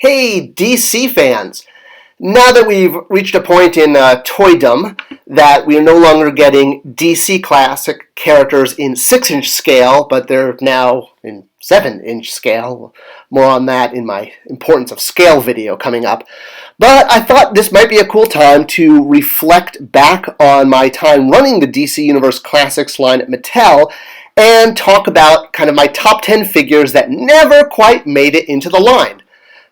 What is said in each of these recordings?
Hey, DC fans! Now that we've reached a point in toydom that we are no longer getting DC classic characters in 6-inch scale, but they're now in 7-inch scale. More on that in my importance of scale video coming up. But I thought this might be a cool time to reflect back on my time running the DC Universe Classics line at Mattel and talk about kind of my top 10 figures that never quite made it into the line.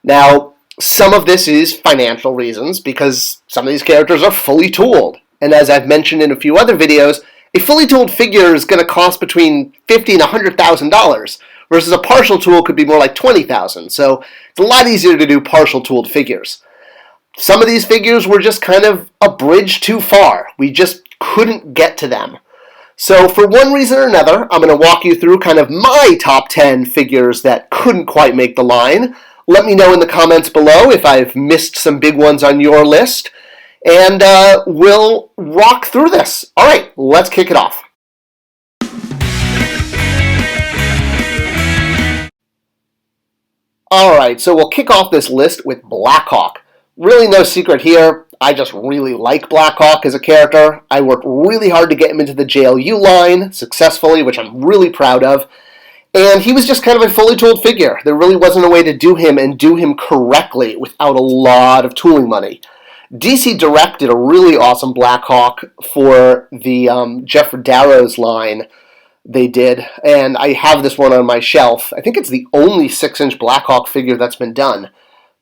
Now, some of this is financial reasons because some of these characters are fully tooled. And as I've mentioned in a few other videos, a fully tooled figure is going to cost between $50,000 and $100,000, versus a partial tool could be more like $20,000. So it's a lot easier to do partial tooled figures. Some of these figures were just kind of a bridge too far. We just couldn't get to them. So for one reason or another, I'm going to walk you through kind of my top 10 figures that couldn't quite make the line. Let me know in the comments below if I've missed some big ones on your list, and we'll rock through this. All right, let's kick it off. All right, so we'll kick off this list with Blackhawk. Really no secret here, I just really like Blackhawk as a character. I worked really hard to get him into the JLU line successfully, which I'm really proud of. And he was just kind of a fully tooled figure. There really wasn't a way to do him and do him correctly without a lot of tooling money. DC Direct did a really awesome Blackhawk for the Jeff Darrow's line they did, and I have this one on my shelf. I think it's the only 6-inch Blackhawk figure that's been done,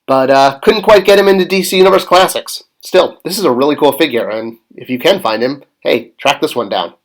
but couldn't quite get him into DC Universe Classics. Still, this is a really cool figure, and if you can find him, hey, track this one down.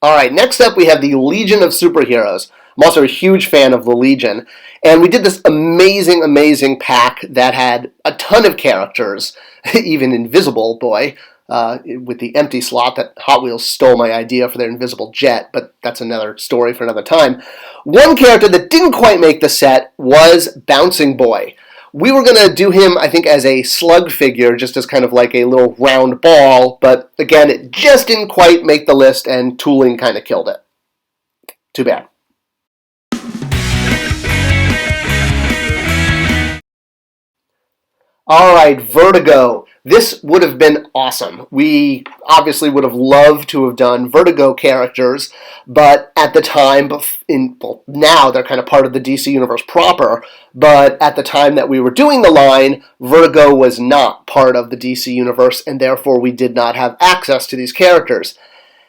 Alright, next up we have the Legion of Superheroes. I'm also a huge fan of the Legion, and we did this amazing pack that had a ton of characters, even Invisible Boy, with the empty slot that Hot Wheels stole my idea for their Invisible Jet, but that's another story for another time. One character that didn't quite make the set was Bouncing Boy. We were going to do him, I think, as a slug figure, just as kind of like a little round ball, but again, it just didn't quite make the list, and tooling kind of killed it. Too bad. Alright, Vertigo. This would have been awesome. We obviously would have loved to have done Vertigo characters, but at the time, now they're kind of part of the DC Universe proper, but at the time that we were doing the line, Vertigo was not part of the DC Universe, and therefore we did not have access to these characters.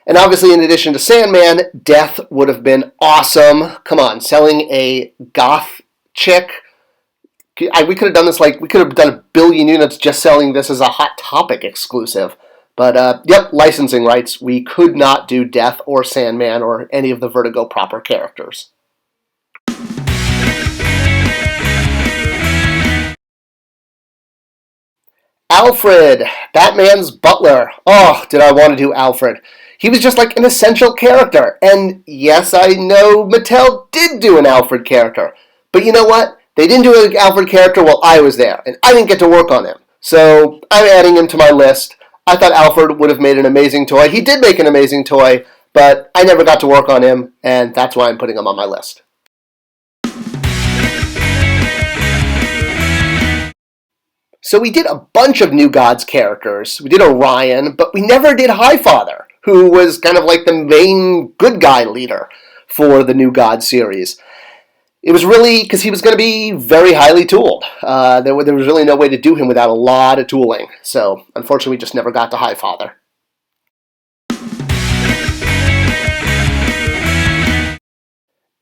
And obviously, in addition to Sandman, Death would have been awesome. Come on, selling a goth chick. We could have done this we could have done 1 billion units just selling this as a Hot Topic exclusive. But, yep, licensing rights. We could not do Death or Sandman or any of the Vertigo proper characters. Alfred, Batman's butler. Oh, did I want to do Alfred. He was just like an essential character. And yes, I know Mattel did do an Alfred character. But you know what? They didn't do an Alfred character while I was there, and I didn't get to work on him. So I'm adding him to my list. I thought Alfred would have made an amazing toy. He did make an amazing toy, but I never got to work on him, and that's why I'm putting him on my list. So we did a bunch of New Gods characters. We did Orion, but we never did Highfather, who was kind of like the main good guy leader for the New Gods series. It was really because he was going to be very highly tooled. There was really no way to do him without a lot of tooling. So, unfortunately, we just never got to Highfather.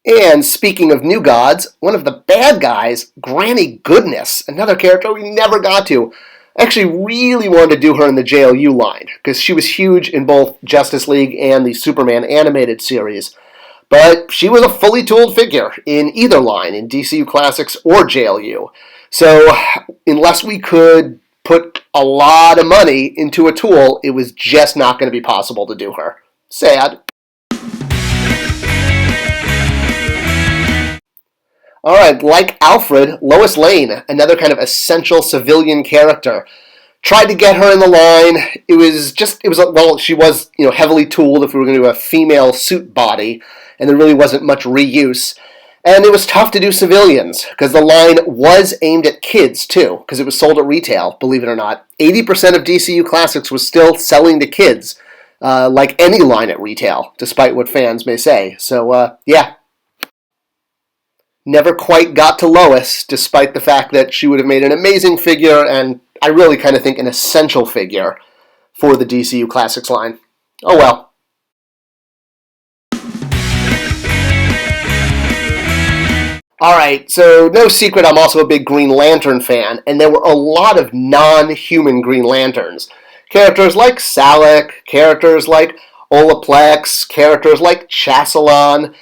And speaking of New Gods, one of the bad guys, Granny Goodness, another character we never got to. I actually really wanted to do her in the JLU line, because she was huge in both Justice League and the Superman animated series. But she was a fully tooled figure in either line, in DCU Classics or JLU. So unless we could put a lot of money into a tool, it was just not going to be possible to do her. Sad. Alright, like Alfred, Lois Lane, another kind of essential civilian character. Tried to get her in the line. Well, she was, heavily tooled if we were going to do a female suit body, and there really wasn't much reuse. And it was tough to do civilians, because the line was aimed at kids, too, because it was sold at retail, believe it or not. 80% of DCU Classics was still selling to kids, like any line at retail, despite what fans may say. So, yeah. Never quite got to Lois, despite the fact that she would have made an amazing figure, and I really kind of think an essential figure for the DCU Classics line. Oh well. Alright, so no secret I'm also a big Green Lantern fan, and there were a lot of non-human Green Lanterns. Characters like Salak, characters like Olaplex, characters like Chassalon.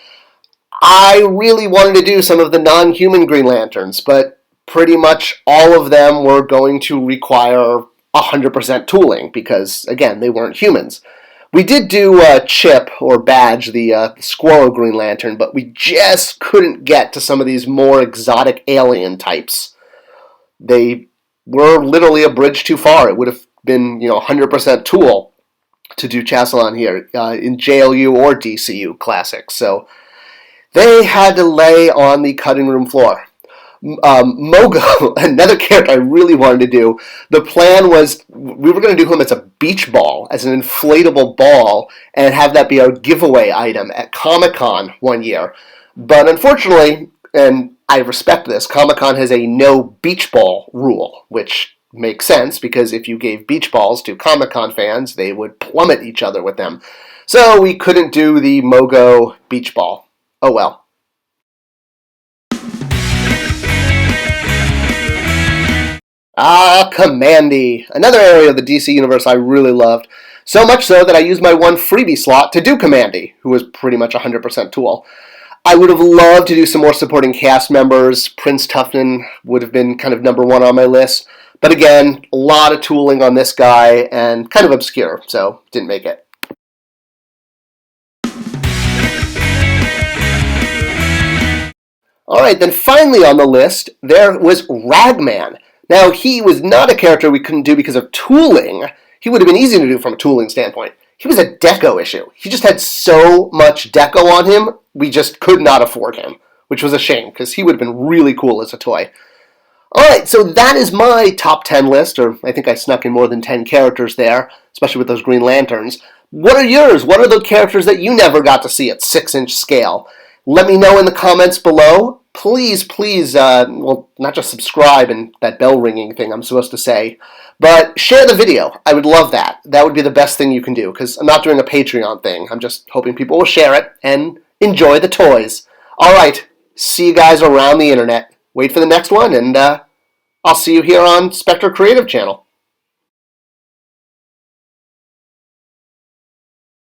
I really wanted to do some of the non-human Green Lanterns, but pretty much all of them were going to require 100% tooling, because, again, they weren't humans. We did do Chip, or Badge, the Squirrel Green Lantern, but we just couldn't get to some of these more exotic alien types. They were literally a bridge too far. It would have been, 100% tool to do Chassalon here in JLU or DCU Classics. So they had to lay on the cutting room floor. Mogo, another character I really wanted to do, the plan was we were going to do him as a beach ball, as an inflatable ball, and have that be our giveaway item at Comic-Con one year. But unfortunately, and I respect this, Comic-Con has a no beach ball rule, which makes sense, because if you gave beach balls to Comic-Con fans, they would plummet each other with them. So we couldn't do the Mogo beach ball. Oh well. Kamandi, another area of the DC Universe I really loved. So much so that I used my one freebie slot to do Kamandi, who was pretty much 100% tool. I would have loved to do some more supporting cast members. Prince Tuftan would have been kind of number one on my list. But again, a lot of tooling on this guy, and kind of obscure, so didn't make it. Alright, then finally on the list, there was Ragman. Now, he was not a character we couldn't do because of tooling. He would have been easy to do from a tooling standpoint. He was a deco issue. He just had so much deco on him, we just could not afford him, which was a shame, because he would have been really cool as a toy. Alright, so that is my top 10 list, or I think I snuck in more than 10 characters there, especially with those Green Lanterns. What are yours? What are the characters that you never got to see at 6-inch scale? Let me know in the comments below. Please, not just subscribe and that bell ringing thing I'm supposed to say, but share the video. I would love that. That would be the best thing you can do, because I'm not doing a Patreon thing. I'm just hoping people will share it and enjoy the toys. Alright, see you guys around the internet. Wait for the next one, and I'll see you here on Spectre Creative Channel.